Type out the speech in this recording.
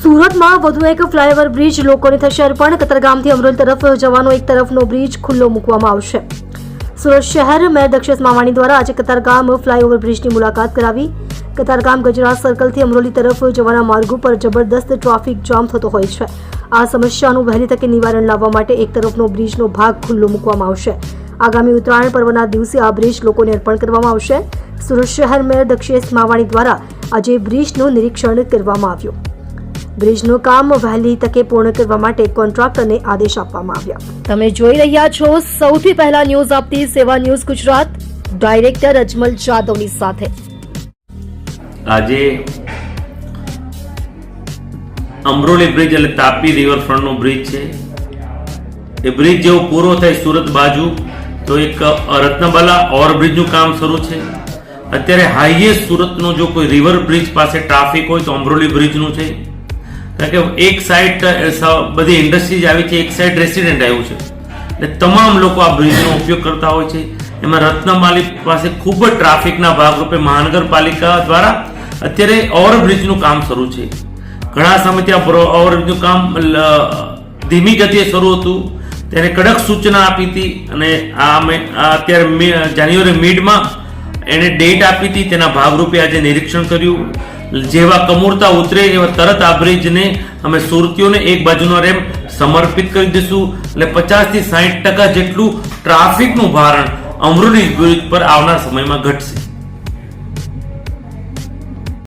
સુરતમાં વધુ એક ફ્લાયઓવર બ્રિજ લોકોને થશે અર્પણ. કતારગામથી અમરોલી તરફ જવાનો એક તરફનો બ્રિજ ખુલ્લો મૂકવામાં આવશે. સુરત શહેર મેયર દક્ષેશ માવાણી દ્વારા આજે કતારગામ ફ્લાયઓવર બ્રિજની મુલાકાત કરાવી. કતારગામ ગજરાજ સર્કલથી અમરોલી તરફ જવાના માર્ગો પર જબરદસ્ત ટ્રાફિક જામ થતો હોય છે. આ સમસ્યાનું વહેલી તકે નિવારણ લાવવા માટે એક તરફનો બ્રિજનો ભાગ ખુલ્લો મૂકવામાં આવશે. આગામી ઉત્તરાયણ પર્વના દિવસે આ બ્રિજ લોકોને અર્પણ કરવામાં આવશે. સુરત શહેર મેયર દક્ષેશ માવાણી દ્વારા આજે બ્રિજનું નિરીક્ષણ કરવામાં આવ્યું. બ્રિજનું કામ વહેલી તકે પૂર્ણ કરવા માટે કોન્ટ્રાક્ટરને આદેશ આપવામાં આવ્યા. તમે જોઈ રહ્યા છો સૌથી પહેલા ન્યૂઝ આપતી સેવા ન્યૂઝ ગુજરાત, ડાયરેક્ટર અજમલ જાદવની સાથે. આજે અમરોલી બ્રિજ એટલે તાપી રિવરફ્રન્ટનો બ્રિજ છે. એ બ્રિજ જેવો પૂરો થાય સુરત બાજુ તો એક રત્નબાલા ઓવરબ્રિજનું કામ શરૂ છે. અત્યારે હાઈએસ્ટ સુરતનો જો કોઈ રિવર બ્રિજ પાસે ટ્રાફિક હોય તો અમરોલી બ્રિજનું છે. કારણ કે એક સાઈડ બધી ઇન્ડસ્ટ્રીઝ આવી છે, એક સાઈડ રેસિડેન્ટ આવ્યું છે એટલે તમામ લોકો આ બ્રિજનો ઉપયોગ કરતા હોય છે. એમાં રત્નમાલી પાસે ખૂબ જ ટ્રાફિકના ભાગરૂપે મહાનગરપાલિકા દ્વારા અત્યારે ઓવરબ્રિજનું કામ શરૂ છે. ઘણા સમયથી આ ઓવરબ્રિજનું કામ ધીમી ગતિએ શરૂ હતું, તેને કડક સૂચના આપી હતી અને અત્યારે જાન્યુઆરી મિડમાં એને ડેટ આપી હતી. તેના ભાગરૂપે આજે નિરીક્ષણ કર્યું. જેવા કમૂરતા ઉતરે એવા તરત આ બ્રિજને અમે સુરતીઓને એક બાજુનો રેમ સમર્પિત કરી દઈશું. એટલે 50 થી 60% જેટલું ટ્રાફિકનું ભારણ અમરોલી બ્રિજ પર આવનાર સમયમાં ઘટશે.